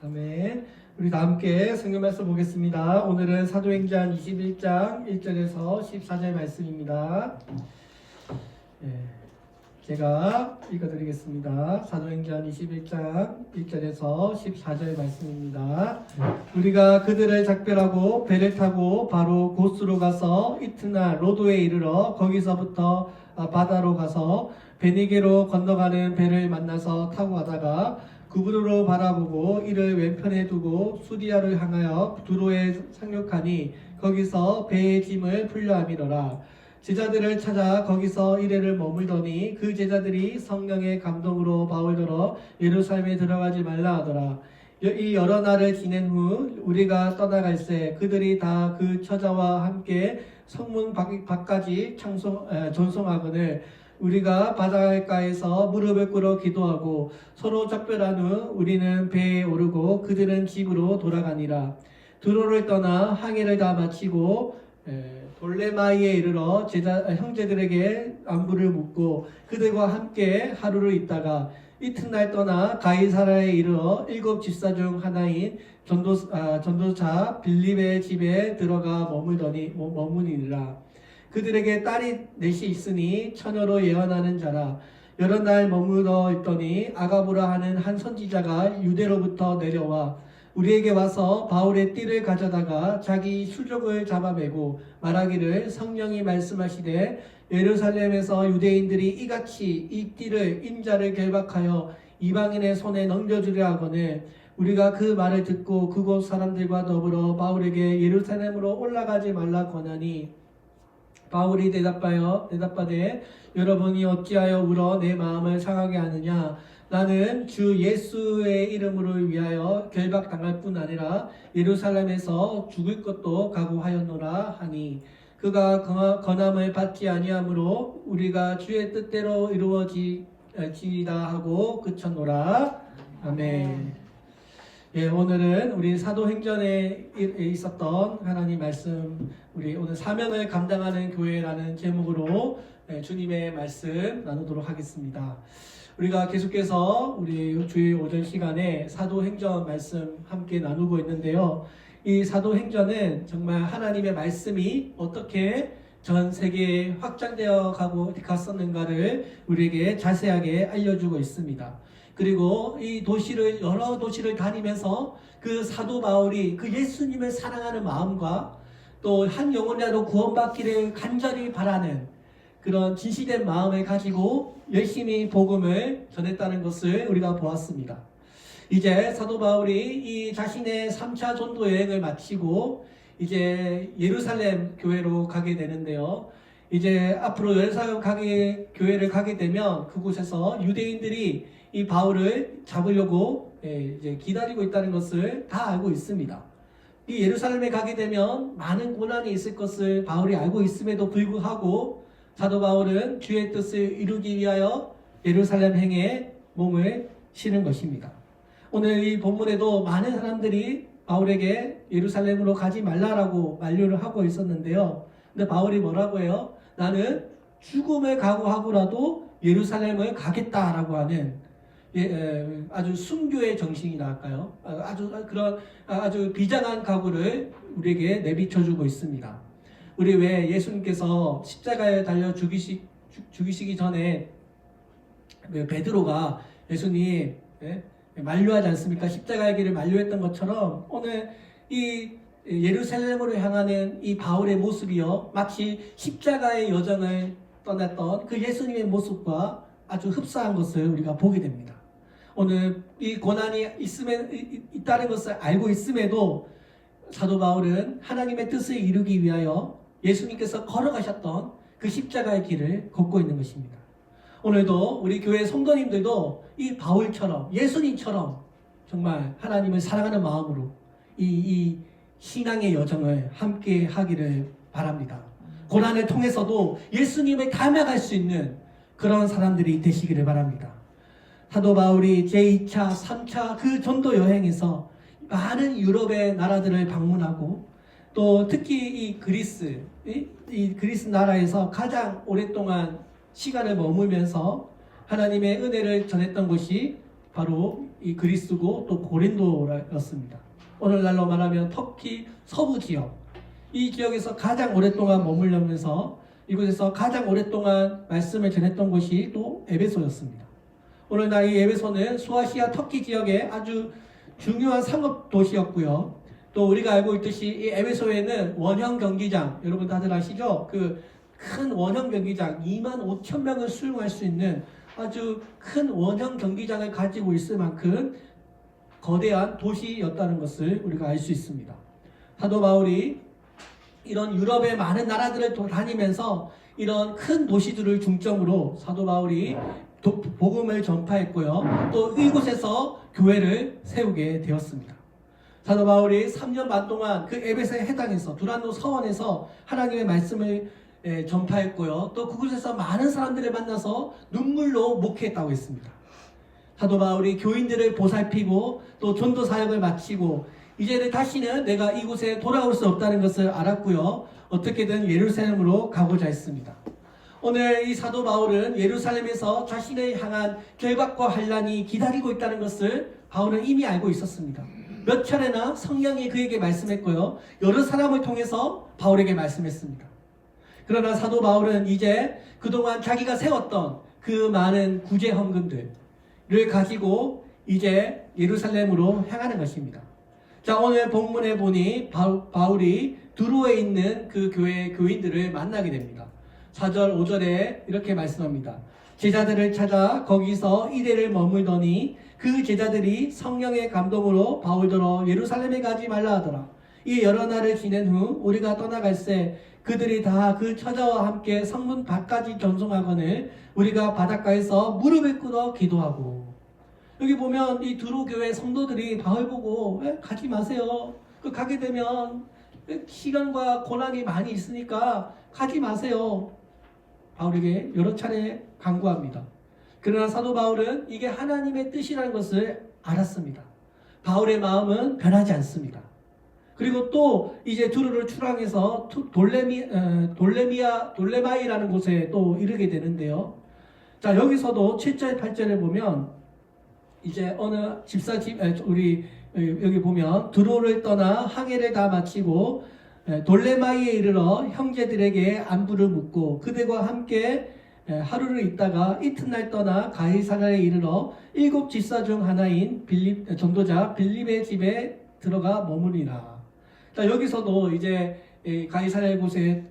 아멘. 우리 다 함께 성경 말씀 보겠습니다. 오늘은 사도행전 21장 1절에서 14절 말씀입니다. 제가 읽어드리겠습니다. 사도행전 21장 1절에서 14절 말씀입니다. 우리가 그들을 작별하고 배를 타고 바로 고스로 가서 이튿날 로도에 이르러 거기서부터 바다로 가서 베니게로 건너가는 배를 만나서 타고 가다가 구브로로 바라보고 이를 왼편에 두고 수디아를 향하여 두로에 상륙하니 거기서 배의 짐을 풀려 함이로라. 제자들을 찾아 거기서 이래를 머물더니 그 제자들이 성령의 감동으로 바울더러 예루살렘에 들어가지 말라 하더라. 이 여러 날을 지낸 후 우리가 떠나갈새 그들이 다 그 처자와 함께 성문 밖까지 전송하거늘 우리가 바닷가에서 무릎을 꿇어 기도하고 서로 작별한 후 우리는 배에 오르고 그들은 집으로 돌아가니라. 두로를 떠나 항해를 다 마치고 돌레마이에 이르러 형제들에게 안부를 묻고 그들과 함께 하루를 있다가 이튿날 떠나 가이사라에 이르러 7 집사 중 하나인 전도사 빌립의 집에 들어가 머무니라. 그들에게 딸이 넷이 있으니 처녀로 예언하는 자라. 여러 날 머물러 있더니 아가보라 하는 한 선지자가 유대로부터 내려와 우리에게 와서 바울의 띠를 가져다가 자기 수족을 잡아매고 말하기를 성령이 말씀하시되 예루살렘에서 유대인들이 이같이 이 띠를 인자를 결박하여 이방인의 손에 넘겨주려 하거늘 우리가 그 말을 듣고 그곳 사람들과 더불어 바울에게 예루살렘으로 올라가지 말라 권하니 바울이 대답하되 여러분이 어찌하여 울어 내 마음을 상하게 하느냐. 나는 주 예수의 이름을 위하여 결박당할 뿐 아니라 예루살렘에서 죽을 것도 각오하였노라 하니 그가 권함을 받지 아니하므로 우리가 주의 뜻대로 이루어지리다 하고 그쳤노라. 아멘. 오늘은 우리 사도행전에 있었던 하나님 말씀, 우리 오늘 사명을 감당하는 교회라는 제목으로 주님의 말씀 나누도록 하겠습니다. 우리가 계속해서 우리 주일 오전 시간에 사도행전 말씀 함께 나누고 있는데요. 이 사도행전은 정말 하나님의 말씀이 어떻게 전 세계에 확장되어 갔었는가를 우리에게 자세하게 알려주고 있습니다. 그리고 이 여러 도시를 다니면서 그 사도 바울이 그 예수님을 사랑하는 마음과 또 한 영혼이라도 구원받기를 간절히 바라는 그런 진실된 마음을 가지고 열심히 복음을 전했다는 것을 우리가 보았습니다. 이제 사도 바울이 이 자신의 3차 전도 여행을 마치고 이제 예루살렘 교회로 가게 되는데요. 이제 앞으로 예루살렘 교회를 가게 되면 그곳에서 유대인들이 이 바울을 잡으려고 이제 기다리고 있다는 것을 다 알고 있습니다. 이 예루살렘에 가게 되면 많은 고난이 있을 것을 바울이 알고 있음에도 불구하고 사도 바울은 주의 뜻을 이루기 위하여 예루살렘 행에 몸을 실은 것입니다. 오늘 이 본문에도 많은 사람들이 바울에게 예루살렘으로 가지 말라라고 만류를 하고 있었는데요. 근데 바울이 뭐라고 해요? 나는 죽음을 각오하고라도 예루살렘을 가겠다라고 하는 아주 순교의 정신이라 할까요? 아주 비장한 각오를 우리에게 내비쳐주고 있습니다. 우리 왜 예수님께서 십자가에 달려 죽이시기 전에 베드로가 예수님 만류하지 않습니까? 십자가의 길을 만류했던 것처럼 오늘 이 예루살렘으로 향하는 이 바울의 모습이요 마치 십자가의 여정을 떠났던 그 예수님의 모습과 아주 흡사한 것을 우리가 보게 됩니다. 오늘 이 고난이 있다는 것을 알고 있음에도 사도 바울은 하나님의 뜻을 이루기 위하여 예수님께서 걸어가셨던 그 십자가의 길을 걷고 있는 것입니다. 오늘도 우리 교회 성도님들도 이 바울처럼 예수님처럼 정말 하나님을 사랑하는 마음으로 이 신앙의 여정을 함께 하기를 바랍니다. 고난을 통해서도 예수님을 닮아갈 수 있는 그런 사람들이 되시기를 바랍니다. 사도 바울이 제2차, 3차 그 전도 여행에서 많은 유럽의 나라들을 방문하고 또 특히 이 그리스 나라에서 가장 오랫동안 시간을 머물면서 하나님의 은혜를 전했던 곳이 바로 이 그리스고 또 고린도였습니다. 오늘날로 말하면 터키 서부 지역, 이 지역에서 가장 오랫동안 머물면서 이곳에서 가장 오랫동안 말씀을 전했던 곳이 또 에베소였습니다. 오늘날 이 에베소는 소아시아 터키 지역의 아주 중요한 상업 도시였고요. 또 우리가 알고 있듯이 이 에베소에는 원형 경기장, 여러분 다들 아시죠? 그 큰 원형 경기장, 25,000명을 수용할 수 있는 아주 큰 원형 경기장을 가지고 있을 만큼 거대한 도시였다는 것을 우리가 알 수 있습니다. 사도 바울이 이런 유럽의 많은 나라들을 다니면서 이런 큰 도시들을 중점으로 사도 바울이 복음을 전파했고요. 또 이곳에서 교회를 세우게 되었습니다. 사도 바울이 3년 반 동안 그 에베소에 해당해서 두란노 서원에서 하나님의 말씀을 전파했고요. 또 그곳에서 많은 사람들을 만나서 눈물로 목회했다고 했습니다. 사도 바울이 교인들을 보살피고 또 전도 사역을 마치고 이제는 다시는 내가 이곳에 돌아올 수 없다는 것을 알았고요. 어떻게든 예루살렘으로 가고자 했습니다. 오늘 이 사도 바울은 예루살렘에서 자신을 향한 결박과 환란이 기다리고 있다는 것을 바울은 이미 알고 있었습니다. 몇 차례나 성령이 그에게 말씀했고요. 여러 사람을 통해서 바울에게 말씀했습니다. 그러나 사도 바울은 이제 그동안 자기가 세웠던 그 많은 구제 헌금들을 가지고 이제 예루살렘으로 향하는 것입니다. 자, 오늘 본문에 보니 바울이 두로에 있는 그 교회 교인들을 만나게 됩니다. 4절 5절에 이렇게 말씀합니다. 제자들을 찾아 거기서 이래를 머물더니 그 제자들이 성령의 감동으로 바울더러 예루살렘에 가지 말라 하더라. 이 여러 날을 지낸 후 우리가 떠나갈새 그들이 다 그 처자와 함께 성문 밖까지 전송하거늘 우리가 바닷가에서 무릎을 꿇어 기도하고. 여기 보면 이 두로 교회 성도들이 바울 보고 가지 마세요. 가게 되면 시간과 고난이 많이 있으니까 가지 마세요. 바울에게 여러 차례 강구합니다. 그러나 사도 바울은 이게 하나님의 뜻이라는 것을 알았습니다. 바울의 마음은 변하지 않습니다. 그리고 또 이제 두루를 출항해서 돌레마이라는 곳에 또 이르게 되는데요. 자, 여기서도 7절 8절에 보면 이제 어느 우리 여기 보면 두로를 떠나 항해를 다 마치고 돌레마이에 이르러 형제들에게 안부를 묻고 그들과 함께 하루를 있다가 이튿날 떠나 가이사랴에 이르러 7 집사 중 하나인 전도자 빌립의 집에 들어가 머무리라. 자, 여기서도 이제 가이사랴 곳에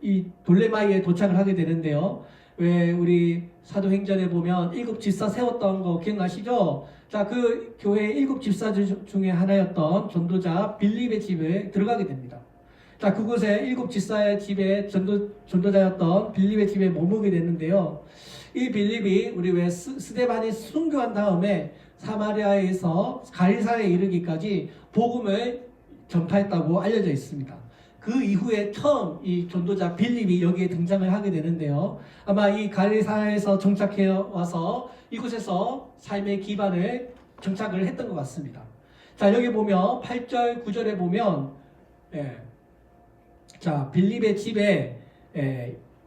이 돌레마이에 도착을 하게 되는데요. 왜 우리 사도행전에 보면 7 집사 세웠던 거 기억나시죠? 자, 그 교회 7 집사 중에 하나였던 전도자 빌립의 집에 들어가게 됩니다. 자, 그곳에 7 집사의 집에 전도자였던 빌립의 집에 머무게 됐는데요. 이 빌립이 우리 왜 스데반이 순교한 다음에 사마리아에서 가이사랴에 이르기까지 복음을 전파했다고 알려져 있습니다. 그 이후에 처음 이 전도자 빌립이 여기에 등장을 하게 되는데요. 아마 이 가이사랴에서 정착해 와서 이곳에서 삶의 기반을 정착을 했던 것 같습니다. 자, 여기 보면 8절 9절에 보면 자, 빌립의 집에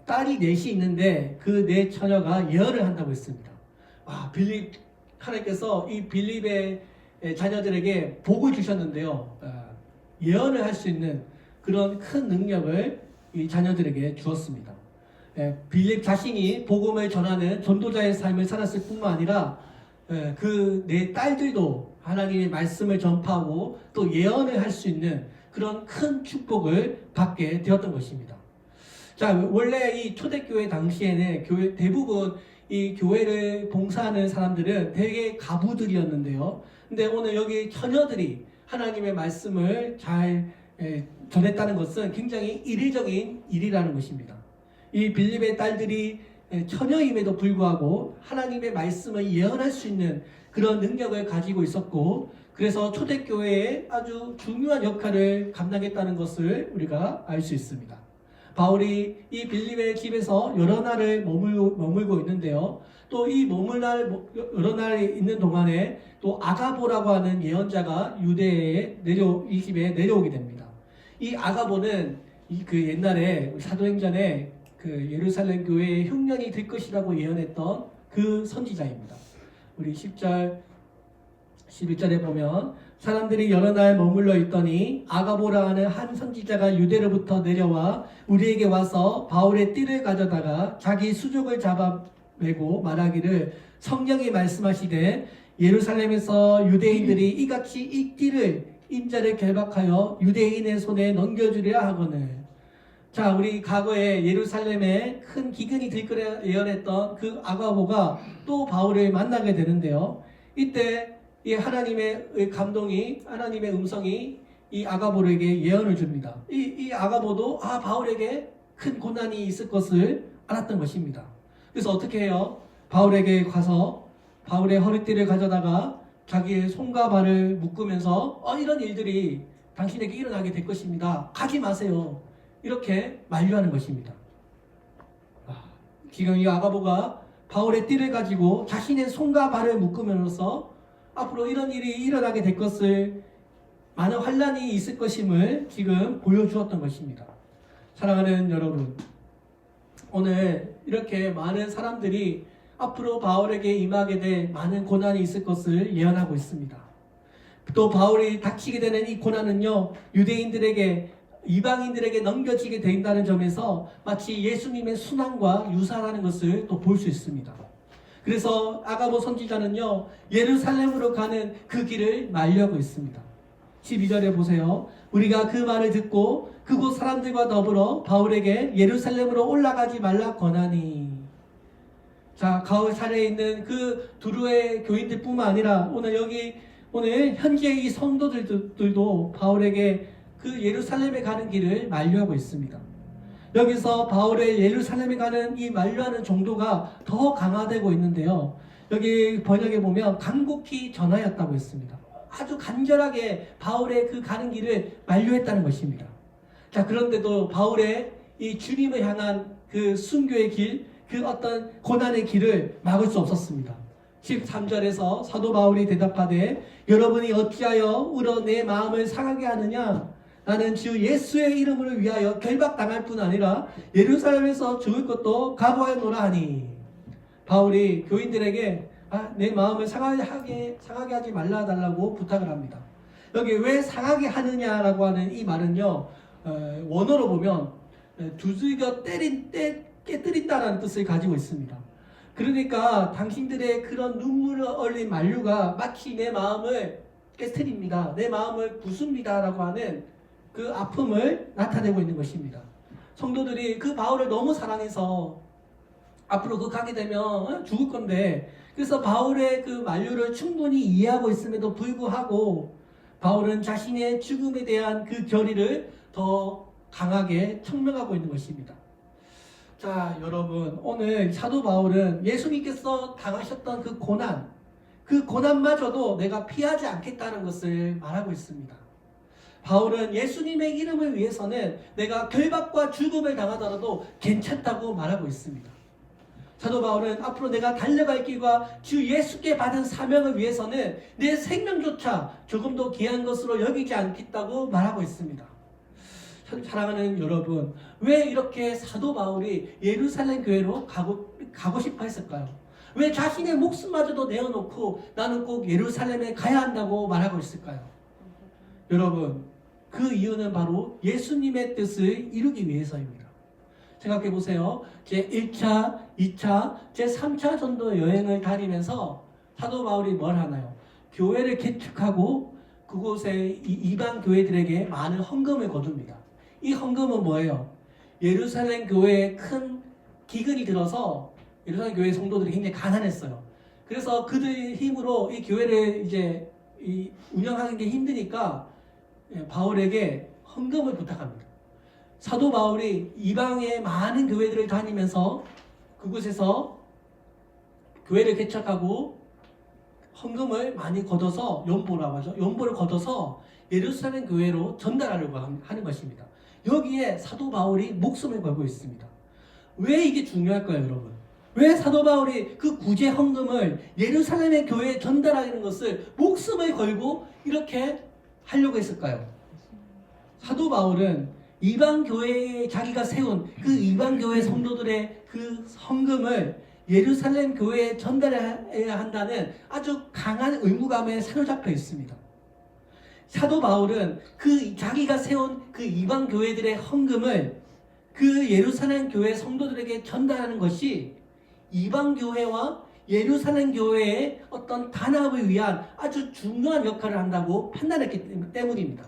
딸이 넷이 있는데 그 네 처녀가 예언을 한다고 했습니다. 빌립 하나님께서 이 빌립의 자녀들에게 복을 주셨는데요. 예언을 할 수 있는 그런 큰 능력을 이 자녀들에게 주었습니다. 빌립 자신이 복음을 전하는 전도자의 삶을 살았을 뿐만 아니라 그 네 딸들도 하나님의 말씀을 전파하고 또 예언을 할 수 있는 그런 큰 축복을 받게 되었던 것입니다. 자, 원래 이 초대교회 당시에는 교회 대부분 이 교회를 봉사하는 사람들은 되게 가부들이었는데요. 근데 오늘 여기 처녀들이 하나님의 말씀을 잘 전했다는 것은 굉장히 이례적인 일이라는 것입니다. 이 빌립의 딸들이 처녀임에도 불구하고 하나님의 말씀을 예언할 수 있는 그런 능력을 가지고 있었고, 그래서 초대교회에 아주 중요한 역할을 감당했다는 것을 우리가 알 수 있습니다. 바울이 이 빌립의 집에서 여러 날을 머물고 있는데요. 또 이 여러 날이 있는 동안에 또 아가보라고 하는 예언자가 유대에 이 집에 내려오게 됩니다. 이 아가보는 그 옛날에 사도행전에 그 예루살렘 교회의 흉년이 될 것이라고 예언했던 그 선지자입니다. 우리 10절 11절에 보면 사람들이 여러 날 머물러 있더니 아가보라 하는 한 선지자가 유대로부터 내려와 우리에게 와서 바울의 띠를 가져다가 자기 수족을 잡아매고 말하기를 성령이 말씀하시되 예루살렘에서 유대인들이 이같이 이 띠를 임자를 결박하여 유대인의 손에 넘겨주려 하거늘. 자, 우리 과거에 예루살렘에 큰 기근이 들 거라 예언했던 그 아가보가 또 바울을 만나게 되는데요. 이때 이 하나님의 감동이, 하나님의 음성이 이 아가보에게 예언을 줍니다. 이 아가보도 바울에게 큰 고난이 있을 것을 알았던 것입니다. 그래서 어떻게 해요? 바울에게 가서 바울의 허리띠를 가져다가 자기의 손과 발을 묶으면서 이런 일들이 당신에게 일어나게 될 것입니다. 가지 마세요. 이렇게 만류하는 것입니다. 지금 이 아가보가 바울의 띠를 가지고 자신의 손과 발을 묶음으로써 앞으로 이런 일이 일어나게 될 것을, 많은 환난이 있을 것임을 지금 보여주었던 것입니다. 사랑하는 여러분, 오늘 이렇게 많은 사람들이 앞으로 바울에게 임하게 될 많은 고난이 있을 것을 예언하고 있습니다. 또 바울이 닥치게 되는 이 고난은요, 유대인들에게, 이방인들에게 넘겨지게 된다는 점에서 마치 예수님의 순환과 유사라는 것을 또 볼 수 있습니다. 그래서 아가보 선지자는요, 예루살렘으로 가는 그 길을 말려고 있습니다. 12절에 보세요. 우리가 그 말을 듣고 그곳 사람들과 더불어 바울에게 예루살렘으로 올라가지 말라 권하니. 자, 가을 사례에 있는 그 두루의 교인들 뿐만 아니라 오늘 현재 이 성도들도 바울에게 그 예루살렘에 가는 길을 만류하고 있습니다. 여기서 바울의 예루살렘에 가는 이 만류하는 정도가 더 강화되고 있는데요. 여기 번역에 보면 간곡히 전하였다고 했습니다. 아주 간절하게 바울의 그 가는 길을 만류했다는 것입니다. 자, 그런데도 바울의 이 주님을 향한 그 순교의 길, 그 어떤 고난의 길을 막을 수 없었습니다. 13절에서 사도 바울이 대답하되 여러분이 어찌하여 울어 내 마음을 상하게 하느냐? 나는 주 예수의 이름을 위하여 결박당할 뿐 아니라 예루살렘에서 죽을 것도 각오하노라 하니. 바울이 교인들에게 내 마음을 상하게 하지 말라 달라고 부탁을 합니다. 여기 왜 상하게 하느냐라고 하는 이 말은요, 원어로 보면 두들겨 깨뜨린다라는 뜻을 가지고 있습니다. 그러니까 당신들의 그런 눈물을 흘린 만류가 마치 내 마음을 깨뜨립니다, 내 마음을 부숩니다 라고 하는 그 아픔을 나타내고 있는 것입니다. 성도들이 그 바울을 너무 사랑해서 앞으로 그 가게 되면 죽을 건데, 그래서 바울의 그 만류를 충분히 이해하고 있음에도 불구하고 바울은 자신의 죽음에 대한 그 결의를 더 강하게 청명하고 있는 것입니다. 자, 여러분, 오늘 사도 바울은 예수님께서 당하셨던 그 고난마저도 내가 피하지 않겠다는 것을 말하고 있습니다. 바울은 예수님의 이름을 위해서는 내가 결박과 죽음을 당하더라도 괜찮다고 말하고 있습니다. 사도 바울은 앞으로 내가 달려갈 길과 주 예수께 받은 사명을 위해서는 내 생명조차 조금도 귀한 것으로 여기지 않겠다고 말하고 있습니다. 사랑하는 여러분, 왜 이렇게 사도 바울이 예루살렘 교회로 가고 싶어 했을까요? 왜 자신의 목숨마저도 내어놓고 나는 꼭 예루살렘에 가야 한다고 말하고 있을까요? 여러분, 그 이유는 바로 예수님의 뜻을 이루기 위해서입니다. 생각해 보세요. 제 1차, 2차, 제 3차 전도 여행을 다니면서 사도 바울이 뭘 하나요? 교회를 개척하고 그곳에 이방 교회들에게 많은 헌금을 거둡니다. 이 헌금은 뭐예요? 예루살렘 교회에 큰 기근이 들어서 예루살렘 교회 성도들이 굉장히 가난했어요. 그래서 그들 힘으로 이 교회를 이제 운영하는 게 힘드니까 바울에게 헌금을 부탁합니다. 사도 바울이 이방의 많은 교회들을 다니면서 그곳에서 교회를 개척하고 헌금을 많이 걷어서, 연보라고 하죠. 연보를 걷어서 예루살렘 교회로 전달하려고 하는 것입니다. 여기에 사도 바울이 목숨을 걸고 있습니다. 왜 이게 중요할까요, 여러분? 왜 사도 바울이 그 구제 헌금을 예루살렘의 교회에 전달하는 것을 목숨을 걸고 이렇게 하려고 했을까요? 사도 바울은 이방 교회에 자기가 세운 그 이방 교회 성도들의 그 헌금을 예루살렘 교회에 전달해야 한다는 아주 강한 의무감에 사로잡혀 있습니다. 사도 바울은 자기가 세운 그 이방 교회들의 헌금을 그 예루살렘 교회 성도들에게 전달하는 것이 이방 교회와 예루살렘 교회의 어떤 단합을 위한 아주 중요한 역할을 한다고 판단했기 때문입니다.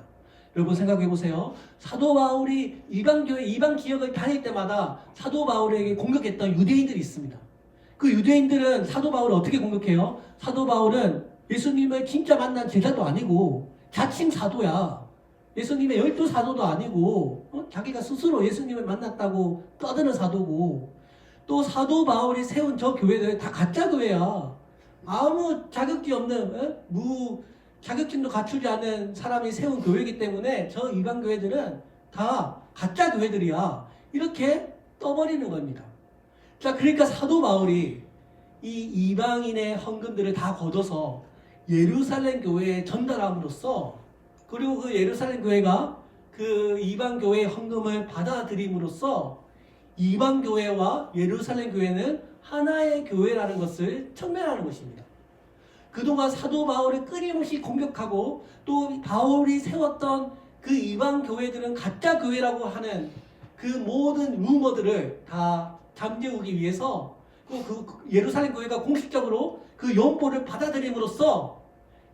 여러분 생각해 보세요. 사도 바울이 이방 교회, 이방 지역을 다닐 때마다 사도 바울에게 공격했던 유대인들이 있습니다. 그 유대인들은 사도 바울을 어떻게 공격해요? 사도 바울은 예수님을 진짜 만난 제자도 아니고 자칭 사도야. 예수님의 12사도도 아니고 자기가 스스로 예수님을 만났다고 떠드는 사도고, 또 사도 바울이 세운 저 교회들 다 가짜 교회야. 아무 자격지 없는 자격증도 갖추지 않은 사람이 세운 교회이기 때문에 저 이방 교회들은 다 가짜 교회들이야. 이렇게 떠버리는 겁니다. 자, 그러니까 사도 바울이 이 이방인의 헌금들을 다 걷어서 예루살렘 교회에 전달함으로써, 그리고 그 예루살렘 교회가 그 이방 교회의 헌금을 받아들임으로써 이방 교회와 예루살렘 교회는 하나의 교회라는 것을 청명하는 것입니다. 그동안 사도 바울을 끊임없이 공격하고 또 바울이 세웠던 그 이방 교회들은 가짜 교회라고 하는 그 모든 루머들을 다 잠재우기 위해서 그 예루살렘 교회가 공식적으로 그 연보를 받아들임으로써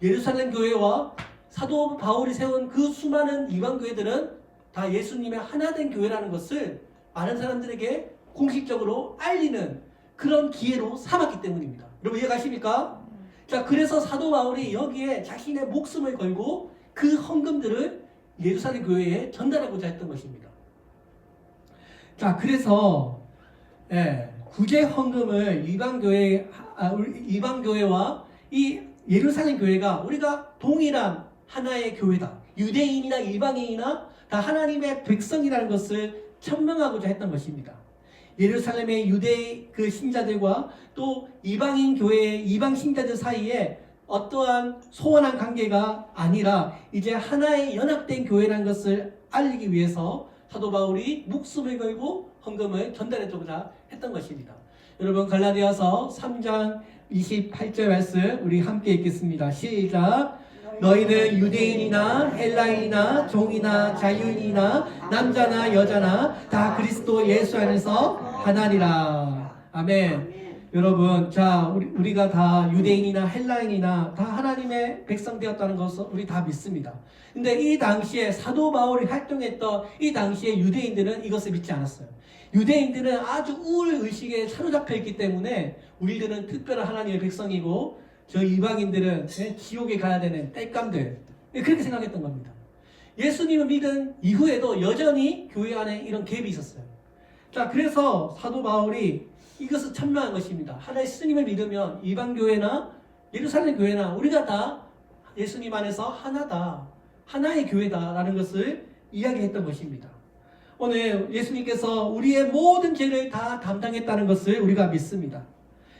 예루살렘 교회와 사도 바울이 세운 그 수많은 이방 교회들은 다 예수님의 하나된 교회라는 것을 많은 사람들에게 공식적으로 알리는 그런 기회로 삼았기 때문입니다. 여러분 이해가십니까? 자, 그래서 사도 바울이 여기에 자신의 목숨을 걸고 그 헌금들을 예루살렘 교회에 전달하고자 했던 것입니다. 자, 그래서 구제 헌금을 이방 교회와 이 예루살렘 교회가 우리가 동일한 하나의 교회다. 유대인이나 이방인이나 다 하나님의 백성이라는 것을 천명하고자 했던 것입니다. 예루살렘의 유대 그 신자들과 또 이방인 교회의 이방 신자들 사이에 어떠한 소원한 관계가 아니라 이제 하나의 연합된 교회라는 것을 알리기 위해서 사도 바울이 목숨을 걸고 헌금을 전달해주고자 했던 것입니다. 여러분 갈라디아서 3장 28절 말씀 우리 함께 읽겠습니다. 시작. 너희는 유대인이나 헬라인이나 종이나 자유인이나 남자나 여자나 다 그리스도 예수 안에서 하나니라. 아멘. 여러분, 자, 우리가 다 유대인이나 헬라인이나 다 하나님의 백성 되었다는 것을 우리 다 믿습니다. 근데 이 당시에 사도 바울이 활동했던 이 당시에 유대인들은 이것을 믿지 않았어요. 유대인들은 아주 우울의식에 사로잡혀 있기 때문에 우리들은 특별한 하나님의 백성이고 저 이방인들은 지옥에 가야 되는 땔감들, 그렇게 생각했던 겁니다. 예수님을 믿은 이후에도 여전히 교회 안에 이런 갭이 있었어요. 자, 그래서 사도 바울이 이것을 천명한 것입니다. 하나의 스님을 믿으면 이방교회나 예루살렘 교회나 우리가 다 예수님 안에서 하나다, 하나의 교회다라는 것을 이야기했던 것입니다. 오늘 예수님께서 우리의 모든 죄를 다 담당했다는 것을 우리가 믿습니다.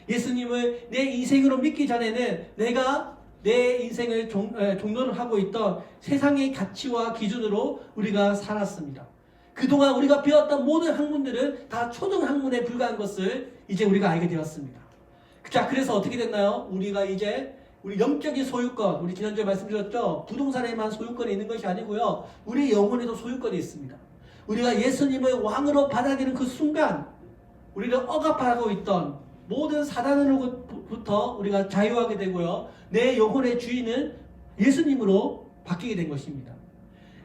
예수님을 내 인생으로 믿기 전에는 내가 내 인생을 종로를 하고 있던 세상의 가치와 기준으로 우리가 살았습니다. 그동안 우리가 배웠던 모든 학문들은 다 초등학문에 불과한 것을 이제 우리가 알게 되었습니다. 자, 그래서 어떻게 됐나요? 우리가 이제 우리 영적인 소유권, 우리 지난주에 말씀드렸죠? 부동산에만 소유권이 있는 것이 아니고요, 우리 영혼에도 소유권이 있습니다. 우리가 예수님을 왕으로 받아들이는 그 순간 우리를 억압하고 있던 모든 사단으로부터 우리가 자유하게 되고요, 내 영혼의 주인은 예수님으로 바뀌게 된 것입니다.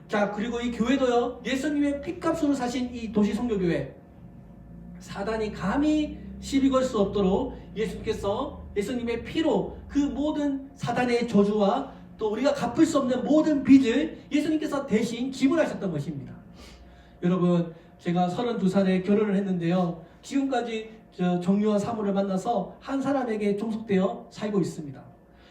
자, 그리고 이 교회도요, 예수님의 피값으로 사신 이 도시 성교교회, 사단이 감히 시비 걸 수 없도록 예수님께서 예수님의 피로 그 모든 사단의 저주와 또 우리가 갚을 수 없는 모든 빚을 예수님께서 대신 지불하셨던 것입니다. 여러분, 제가 32살에 결혼을 했는데요, 지금까지 정유와 사모를 만나서 한 사람에게 종속되어 살고 있습니다.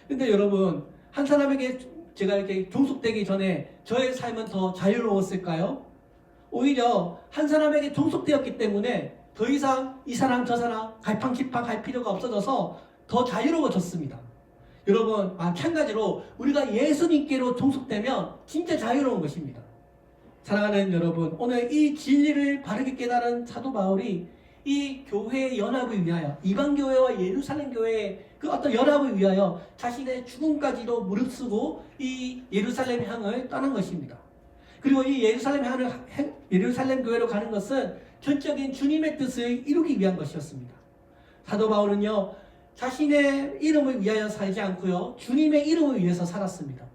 근데 여러분, 한 사람에게 제가 이렇게 종속되기 전에 저의 삶은 더 자유로웠을까요? 오히려 한 사람에게 종속되었기 때문에 더 이상 이 사람 저 사람 갈팡질팡 할 필요가 없어져서 더 자유로워졌습니다. 여러분, 마찬가지로 우리가 예수님께로 종속되면 진짜 자유로운 것입니다. 사랑하는 여러분, 오늘 이 진리를 바르게 깨달은 사도 바울이 이 교회의 연합을 위하여, 이방 교회와 예루살렘 교회의 그 어떤 연합을 위하여 자신의 죽음까지도 무릅쓰고 이 예루살렘 향을 떠난 것입니다. 그리고 이 예루살렘 교회로 가는 것은 전적인 주님의 뜻을 이루기 위한 것이었습니다. 사도 바울은요, 자신의 이름을 위하여 살지 않고요, 주님의 이름을 위해서 살았습니다.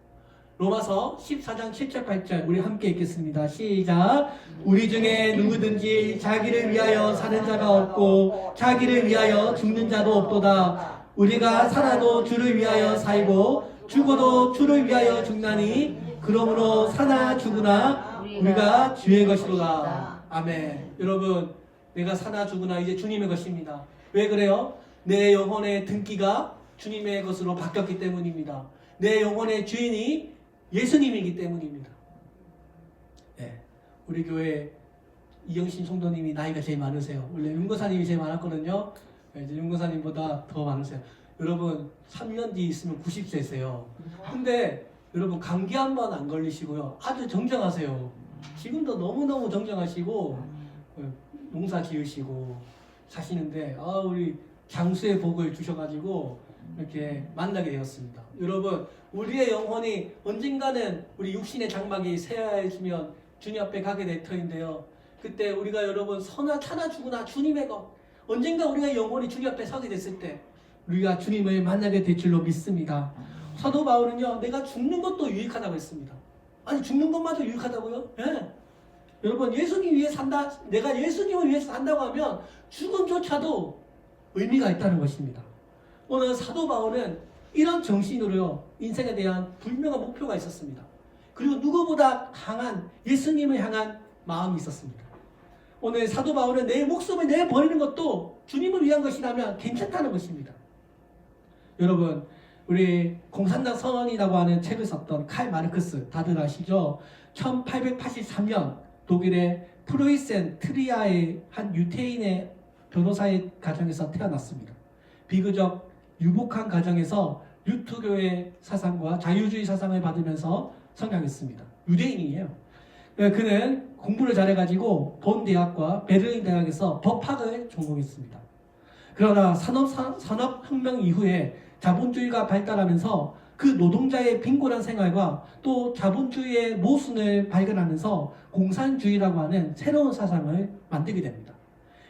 로마서 14장 7절 8절 우리 함께 읽겠습니다. 시작. 우리 중에 누구든지 자기를 위하여 사는 자가 없고 자기를 위하여 죽는 자도 없도다. 우리가 살아도 주를 위하여 살고 죽어도 주를 위하여 죽나니 그러므로 사나 죽으나 우리가 주의 것이로다. 아멘. 여러분, 내가 사나 죽으나 이제 주님의 것입니다. 왜 그래요? 내 영혼의 등기가 주님의 것으로 바뀌었기 때문입니다. 내 영혼의 주인이 예수님이기 때문입니다. 네, 우리 교회 이영신 성도님이 나이가 제일 많으세요. 원래 윤거사님이 제일 많았거든요. 네, 이제 윤거사님보다 더 많으세요. 여러분 3년 뒤 있으면 90세세요. 근데 여러분 감기 한 번 안 걸리시고요. 아주 정정하세요. 지금도 너무너무 정정하시고 농사 지으시고 사시는데 우리 장수의 복을 주셔가지고 이렇게 만나게 되었습니다. 여러분, 우리의 영혼이 언젠가는 우리 육신의 장막이 새하얘지면 주님 앞에 가게 될 터인데요. 그때 우리가 여러분 사나 죽으나 주님의 것, 언젠가 우리가 영혼이 주님 앞에 서게 됐을 때 우리가 주님을 만나게 될 줄로 믿습니다. 사도 바울은요, 내가 죽는 것도 유익하다고 했습니다. 아니, 죽는 것마저 유익하다고요? 예. 여러분, 예수님 위해 산다, 내가 예수님을 위해서 산다고 하면 죽음조차도 의미가 있다는 것입니다. 오늘 사도 바울은 이런 정신으로요, 인생에 대한 분명한 목표가 있었습니다. 그리고 누구보다 강한 예수님을 향한 마음이 있었습니다. 오늘 사도 바울은 내 목숨을 내버리는 것도 주님을 위한 것이라면 괜찮다는 것입니다. 여러분, 우리 공산당 선언이라고 하는 책을 썼던 칼 마르크스, 다들 아시죠? 1883년 독일의 프로이센 트리아의 한 유태인의 변호사의 가정에서 태어났습니다. 비교적 유복한 가정에서 루트교의 사상과 자유주의 사상을 받으면서 성장했습니다. 유대인이에요. 그는 공부를 잘해가지고 본 대학과 베를린 대학에서 법학을 전공했습니다. 그러나 산업혁명 이후에 자본주의가 발달하면서 그 노동자의 빈곤한 생활과 또 자본주의의 모순을 발견하면서 공산주의라고 하는 새로운 사상을 만들게 됩니다.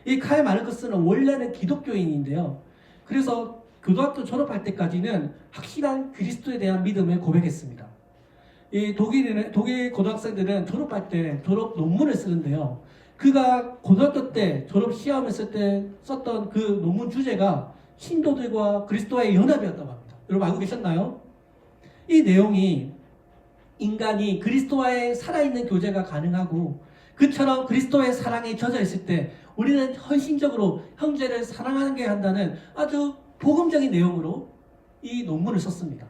이 칼 마르크스는 원래는 기독교인인데요. 그래서 고등학교 졸업할 때까지는 확실한 그리스도에 대한 믿음을 고백했습니다. 이 독일 고등학생들은 졸업할 때 졸업 논문을 쓰는데요. 그가 고등학교 때 졸업 시험을 쓸 때 썼던 그 논문 주제가 신도들과 그리스도와의 연합이었다고 합니다. 여러분 알고 계셨나요? 이 내용이 인간이 그리스도와의 살아있는 교제가 가능하고 그처럼 그리스도의 사랑에 젖어 있을 때 우리는 헌신적으로 형제를 사랑하게 한다는 아주 복음적인 내용으로 이 논문을 썼습니다.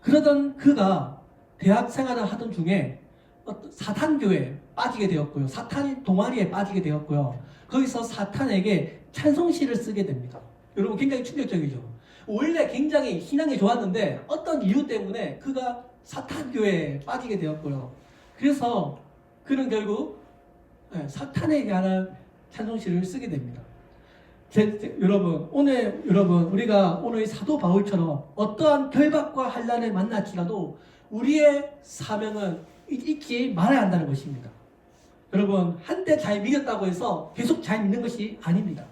그러던 그가 대학 생활을 하던 중에 사탄교회에 빠지게 되었고요. 사탄 동아리에 빠지게 되었고요. 거기서 사탄에게 찬송시를 쓰게 됩니다. 여러분 굉장히 충격적이죠. 원래 굉장히 신앙이 좋았는데 어떤 이유 때문에 그가 사탄교회에 빠지게 되었고요. 그래서 그는 결국 사탄에게 하는 찬송시를 쓰게 됩니다. 여러분 우리가 오늘 사도 바울처럼 어떠한 결박과 환난을 만날지라도 우리의 사명은 잊지 말아야 한다는 것입니다. 여러분 한때 잘 믿었다고 해서 계속 잘 믿는 것이 아닙니다.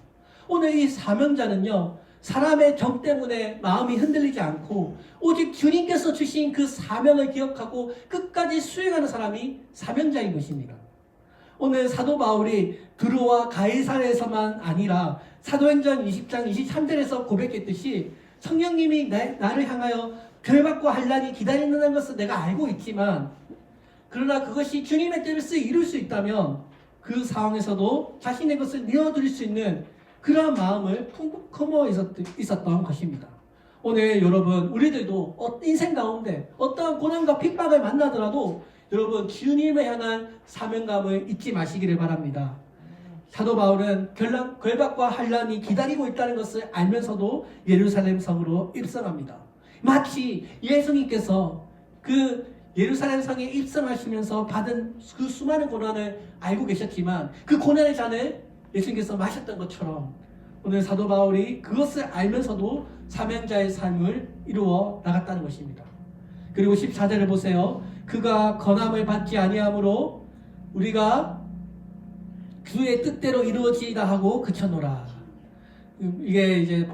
오늘 이 사명자는요, 사람의 정 때문에 마음이 흔들리지 않고 오직 주님께서 주신 그 사명을 기억하고 끝까지 수행하는 사람이 사명자인 것입니다. 오늘 사도 바울이 드로와 가이사랴에서만 아니라 사도행전 20장 23절에서 고백했듯이 성령님이 나를 향하여 결박과 환난이 기다린다는 것을 내가 알고 있지만, 그러나 그것이 주님의 뜻을 이룰 수 있다면 그 상황에서도 자신의 것을 내어드릴 수 있는 그러한 마음을 품어 있었던 것입니다. 오늘 여러분 우리들도 인생 가운데 어떠한 고난과 핍박을 만나더라도 여러분 주님을 향한 사명감을 잊지 마시기를 바랍니다. 사도 바울은 결박과 환난이 기다리고 있다는 것을 알면서도 예루살렘 성으로 입성합니다. 마치 예수님께서 그 예루살렘 성에 입성하시면서 받은 그 수많은 고난을 알고 계셨지만 그 고난의 잔을 예수님께서 마셨던 것처럼 오늘 사도 바울이 그것을 알면서도 사명자의 삶을 이루어 나갔다는 것입니다. 그리고 14절을 보세요. 그가 권함을 받지 아니하므로 우리가 주의 뜻대로 이루어지이다 하고 그쳐노라. 이게 이제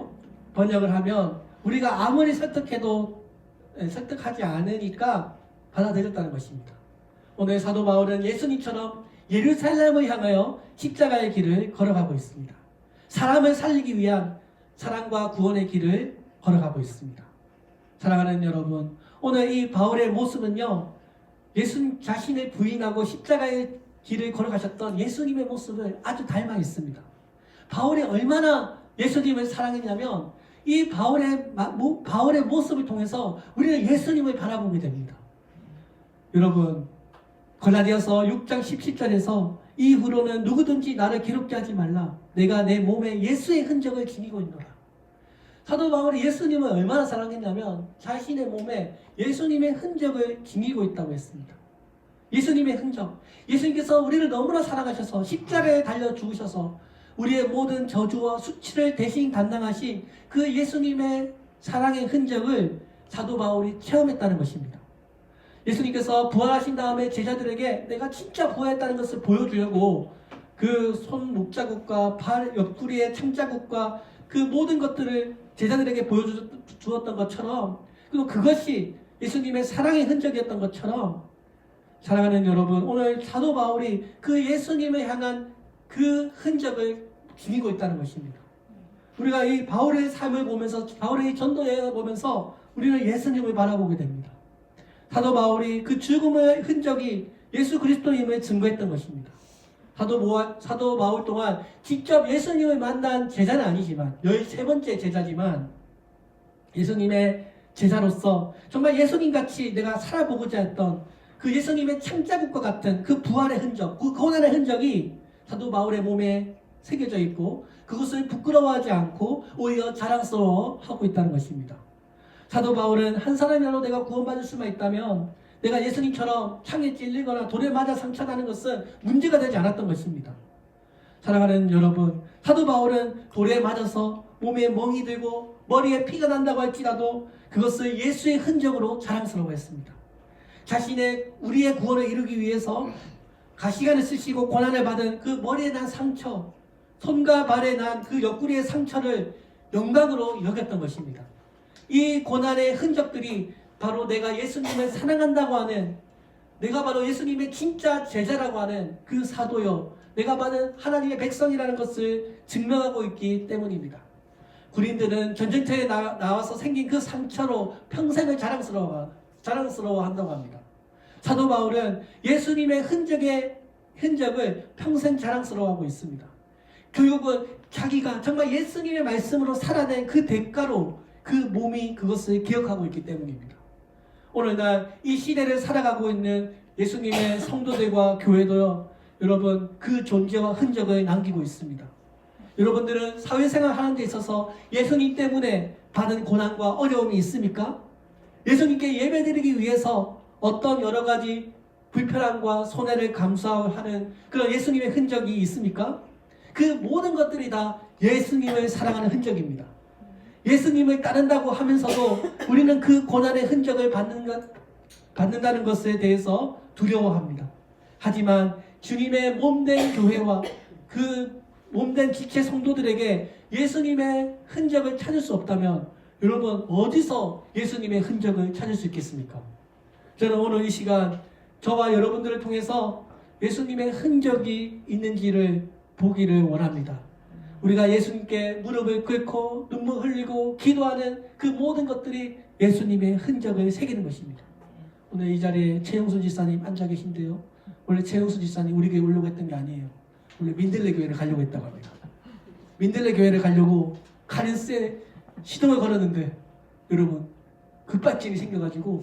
번역을 하면 우리가 아무리 설득해도 설득하지 않으니까 받아들였다는 것입니다. 오늘 사도 바울은 예수님처럼 예루살렘을 향하여 십자가의 길을 걸어가고 있습니다. 사람을 살리기 위한 사랑과 구원의 길을 걸어가고 있습니다. 사랑하는 여러분, 오늘 이 바울의 모습은요, 예수님 자신을 부인하고 십자가의 길을 걸어가셨던 예수님의 모습을 아주 닮아 있습니다. 바울이 얼마나 예수님을 사랑했냐면 이 바울의 모습을 통해서 우리는 예수님을 바라보게 됩니다. 여러분, 갈라디아서 6장 17절에서 이후로는 누구든지 나를 괴롭게 하지 말라. 내가 내 몸에 예수의 흔적을 지니고 있노라. 사도 바울이 예수님을 얼마나 사랑했냐면 자신의 몸에 예수님의 흔적을 지니고 있다고 했습니다. 예수님의 흔적. 예수님께서 우리를 너무나 사랑하셔서 십자가에 달려 죽으셔서 우리의 모든 저주와 수치를 대신 담당하신 그 예수님의 사랑의 흔적을 사도 바울이 체험했다는 것입니다. 예수님께서 부활하신 다음에 제자들에게 내가 진짜 부활했다는 것을 보여주려고 그 손 목자국과 발 옆구리의 창자국과 그 모든 것들을 제자들에게 보여주었던 것처럼, 그리고 그것이 예수님의 사랑의 흔적이었던 것처럼, 사랑하는 여러분, 오늘 사도 바울이 그 예수님을 향한 그 흔적을 지니고 있다는 것입니다. 우리가 이 바울의 삶을 보면서, 바울의 전도여행을 보면서 우리는 예수님을 바라보게 됩니다. 사도 바울이 그 죽음의 흔적이 예수 그리스도임을 증거했던 것입니다. 사도 바울 동안 직접 예수님을 만난 제자는 아니지만 13번째 제자지만 예수님의 제자로서 정말 예수님같이 내가 살아보고자 했던 그 예수님의 창자국과 같은 그 부활의 흔적, 그 고난의 흔적이 사도 바울의 몸에 새겨져 있고 그것을 부끄러워하지 않고 오히려 자랑스러워하고 있다는 것입니다. 사도 바울은 한 사람이라도 내가 구원받을 수만 있다면 내가 예수님처럼 창에 찔리거나 돌에 맞아 상처나는 것은 문제가 되지 않았던 것입니다. 사랑하는 여러분, 사도 바울은 돌에 맞아서 몸에 멍이 들고 머리에 피가 난다고 할지라도 그것을 예수의 흔적으로 자랑스러워했습니다. 우리의 구원을 이루기 위해서 가시관을 쓰시고 고난을 받은 그 머리에 난 상처, 손과 발에 난 그 옆구리의 상처를 영광으로 여겼던 것입니다. 이 고난의 흔적들이 바로 내가 예수님을 사랑한다고 하는, 내가 바로 예수님의 진짜 제자라고 하는 그 사도요, 내가 받은 하나님의 백성이라는 것을 증명하고 있기 때문입니다. 군인들은 전쟁터에 나와서 생긴 그 상처로 평생을 자랑스러워한다고 합니다. 사도 바울은 예수님의 흔적을 평생 자랑스러워하고 있습니다. 결국은 자기가 정말 예수님의 말씀으로 살아낸 그 대가로 그 몸이 그것을 기억하고 있기 때문입니다. 오늘날 이 시대를 살아가고 있는 예수님의 성도들과 교회도요, 여러분 그 존재와 흔적을 남기고 있습니다. 여러분들은 사회생활 하는 데 있어서 예수님 때문에 받은 고난과 어려움이 있습니까? 예수님께 예배드리기 위해서 어떤 여러 가지 불편함과 손해를 감수하는 그런 예수님의 흔적이 있습니까? 그 모든 것들이 다 예수님을 사랑하는 흔적입니다. 예수님을 따른다고 하면서도 우리는 그 고난의 흔적을 받는다는 것에 대해서 두려워합니다. 하지만 주님의 몸된 교회와 그 몸된 지체 성도들에게 예수님의 흔적을 찾을 수 없다면 여러분 어디서 예수님의 흔적을 찾을 수 있겠습니까? 저는 오늘 이 시간 저와 여러분들을 통해서 예수님의 흔적이 있는지를 보기를 원합니다. 우리가 예수님께 무릎을 꿇고 눈물 흘리고 기도하는 그 모든 것들이 예수님의 흔적을 새기는 것입니다. 오늘 이 자리에 최영수 지사님 앉아 계신데요. 원래 최영수 지사님 우리 교회 오려고 했던 게 아니에요. 원래 민들레 교회를 가려고 했다고 합니다. 민들레 교회를 가려고 카렌스에 시동을 걸었는데 여러분 급발진이 생겨가지고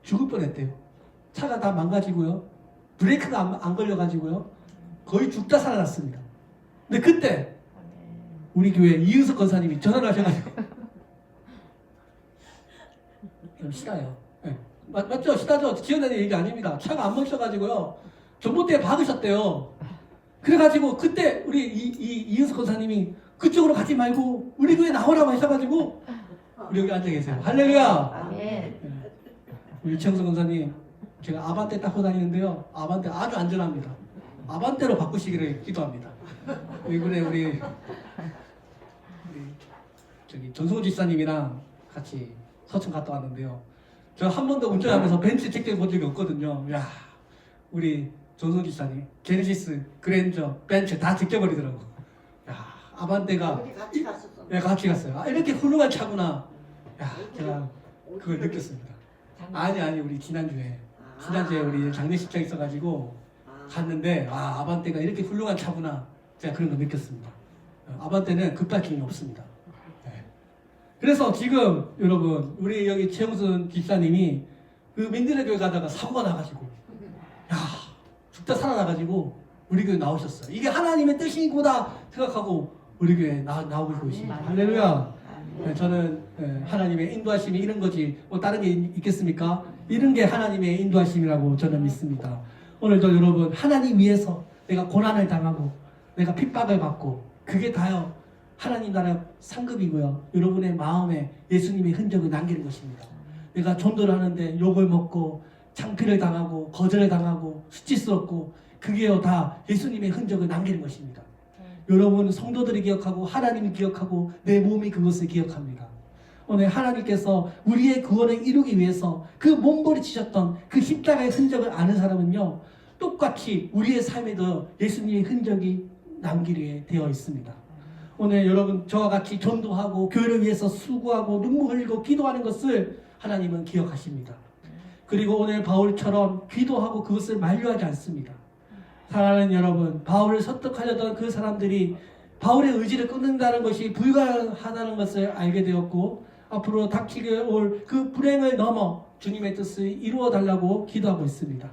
죽을 뻔했대요. 차가 다 망가지고요. 브레이크가 안 걸려가지고요. 거의 죽다 살아났습니다. 근데 그때 우리 교회 이은석 권사님이 전화를 하셔가지고 좀 시다요. 네. 맞죠? 시다죠? 지어내는 얘기 아닙니다. 차가 안 멈춰가지고요. 전봇대에 박으셨대요. 그래가지고 그때 우리 이은석 권사님이 그쪽으로 가지 말고 우리 교회 나오라고 하셔가지고 우리 여기 앉아 계세요. 할렐루야. 아멘. 우리 최영석 권사님, 제가 아반떼 타고 다니는데요, 아반떼 아주 안전합니다. 아반떼로 바꾸시기를 기도합니다. 이번에 우리 저기 전성호 집사님이랑 같이 서천 갔다 왔는데요, 저 한 번도 운전하면서 벤츠 직접 본 적이 없거든요. 야, 우리 전성호 집사님 제네시스, 그랜저, 벤츠 다 직접 버리더라고. 야, 아반떼가 우리 같이 갔었어. 네, 같이 갔어요. 아, 이렇게 훌륭한 차구나. 야, 제가 그걸 느꼈습니다. 아니 우리 지난주에 우리 장례식장 있어가지고 갔는데, 아, 아반떼가 이렇게 훌륭한 차구나. 제가 그런 거 느꼈습니다. 아반떼는 급발진이 없습니다. 네. 그래서 지금 여러분, 우리 여기 최영순 집사님이 그 민들레 교회 가다가 사고가 나가지고, 야, 죽다 살아나가지고 우리 교회 나오셨어요. 이게 하나님의 뜻이구나 생각하고 우리 교회 나오고 있습니다. 할렐루야. 네, 저는 하나님의 인도하심이 이런 거지 뭐 다른 게 있겠습니까? 이런 게 하나님의 인도하심이라고 저는 믿습니다. 오늘도 여러분, 하나님 위해서 내가 고난을 당하고 내가 핍박을 받고, 그게 다요 하나님 나라 상급이고요, 여러분의 마음에 예수님의 흔적을 남기는 것입니다. 내가 전도를 하는데 욕을 먹고 창피를 당하고 거절을 당하고 수치스럽고, 그게요 다 예수님의 흔적을 남기는 것입니다. 여러분, 성도들이 기억하고 하나님이 기억하고 내 몸이 그것을 기억합니다. 오늘 하나님께서 우리의 구원을 이루기 위해서 그 몸부림치셨던 그 십자가의 흔적을 아는 사람은요, 똑같이 우리의 삶에도 예수님의 흔적이 남기게 되어 있습니다. 오늘 여러분, 저와 같이 전도하고 교회를 위해서 수고하고 눈물 흘리고 기도하는 것을 하나님은 기억하십니다. 그리고 오늘 바울처럼 기도하고 그것을 만류하지 않습니다. 사랑하는 여러분, 바울을 설득하려던 그 사람들이 바울의 의지를 끊는다는 것이 불가능하다는 것을 알게 되었고, 앞으로 닥치게 올 그 불행을 넘어 주님의 뜻을 이루어 달라고 기도하고 있습니다.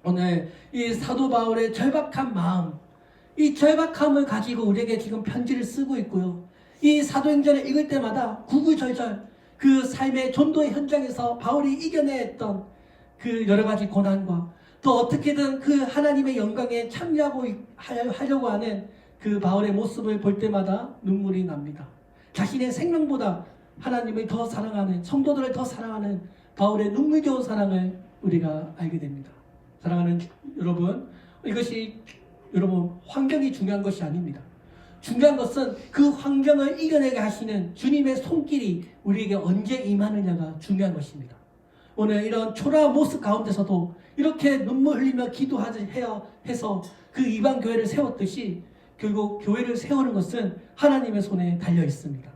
오늘 이 사도 바울의 절박한 마음, 이 절박함을 가지고 우리에게 지금 편지를 쓰고 있고요, 이 사도행전을 읽을 때마다 구구절절 그 삶의 전도의 현장에서 바울이 이겨냈던 그 여러 가지 고난과 또 어떻게든 그 하나님의 영광에 참여하려고 하는 그 바울의 모습을 볼 때마다 눈물이 납니다. 자신의 생명보다 하나님을 더 사랑하는, 성도들을 더 사랑하는 바울의 눈물겨운 사랑을 우리가 알게 됩니다. 사랑하는 여러분, 이것이 여러분 환경이 중요한 것이 아닙니다. 중요한 것은 그 환경을 이겨내게 하시는 주님의 손길이 우리에게 언제 임하느냐가 중요한 것입니다. 오늘 이런 초라한 모습 가운데서도 이렇게 눈물 흘리며 기도해서 그 이방 교회를 세웠듯이 결국 교회를 세우는 것은 하나님의 손에 달려 있습니다.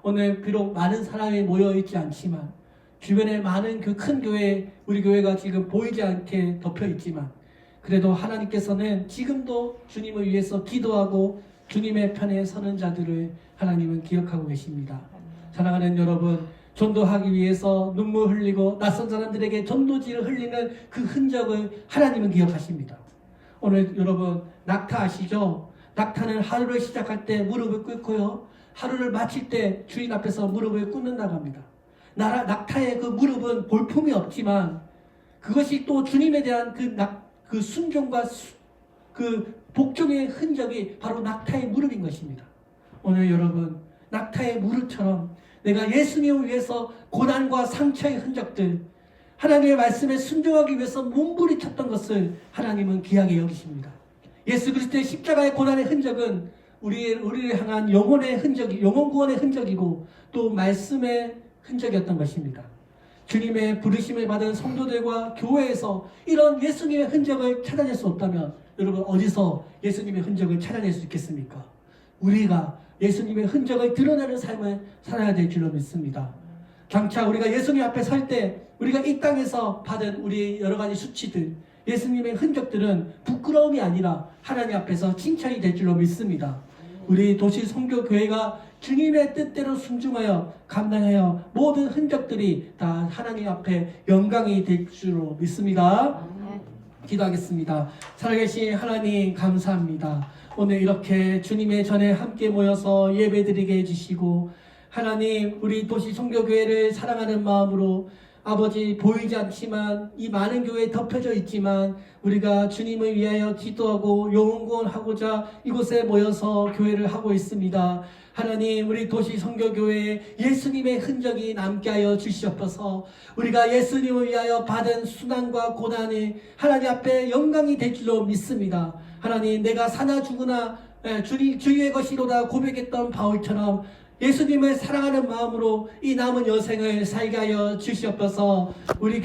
오늘 비록 많은 사람이 모여 있지 않지만, 주변에 많은 그 큰 교회, 우리 교회가 지금 보이지 않게 덮여 있지만, 그래도 하나님께서는 지금도 주님을 위해서 기도하고 주님의 편에 서는 자들을 하나님은 기억하고 계십니다. 사랑하는 여러분, 전도하기 위해서 눈물 흘리고 낯선 사람들에게 전도지를 흘리는 그 흔적을 하나님은 기억하십니다. 오늘 여러분, 낙타 아시죠? 낙타는 하루를 시작할 때 무릎을 꿇고요, 하루를 마칠 때 주인 앞에서 무릎을 꿇는다고 합니다. 낙타의 그 무릎은 볼품이 없지만 그것이 또 주님에 대한 그 순종과 그 복종의 흔적이 바로 낙타의 무릎인 것입니다. 오늘 여러분, 낙타의 무릎처럼 내가 예수님을 위해서 고난과 상처의 흔적들, 하나님의 말씀에 순종하기 위해서 몸부림쳤던 것을 하나님은 귀하게 여기십니다. 예수 그리스도의 십자가의 고난의 흔적은 우리를 향한 영혼의 흔적이, 영혼 구원의 흔적이고 또 말씀의 흔적이었던 것입니다. 주님의 부르심을 받은 성도들과 교회에서 이런 예수님의 흔적을 찾아낼 수 없다면 여러분, 어디서 예수님의 흔적을 찾아낼 수 있겠습니까? 우리가 예수님의 흔적을 드러내는 삶을 살아야 될 줄로 믿습니다. 장차 우리가 예수님 앞에 설 때 우리가 이 땅에서 받은 우리 여러 가지 수치들, 예수님의 흔적들은 부끄러움이 아니라 하나님 앞에서 칭찬이 될 줄로 믿습니다. 우리 도시 선교교회가 주님의 뜻대로 순종하여 감당하여 모든 흔적들이 다 하나님 앞에 영광이 될 줄로 믿습니다. 기도하겠습니다. 살아계신 하나님, 감사합니다. 오늘 이렇게 주님의 전에 함께 모여서 예배드리게 해주시고, 하나님, 우리 도시 선교교회를 사랑하는 마음으로 아버지 보이지 않지만 이 많은 교회에 덮여져 있지만 우리가 주님을 위하여 기도하고 영원하고자 이곳에 모여서 교회를 하고 있습니다. 하나님, 우리 도시 선교교회에 예수님의 흔적이 남게 하여 주시옵소서. 우리가 예수님을 위하여 받은 수난과 고난이 하나님 앞에 영광이 될 줄로 믿습니다. 하나님, 내가 사나 죽으나 주의 것이로다 고백했던 바울처럼 예수님을 사랑하는 마음으로 이 남은 여생을 살게 하여 주시옵소서. 우리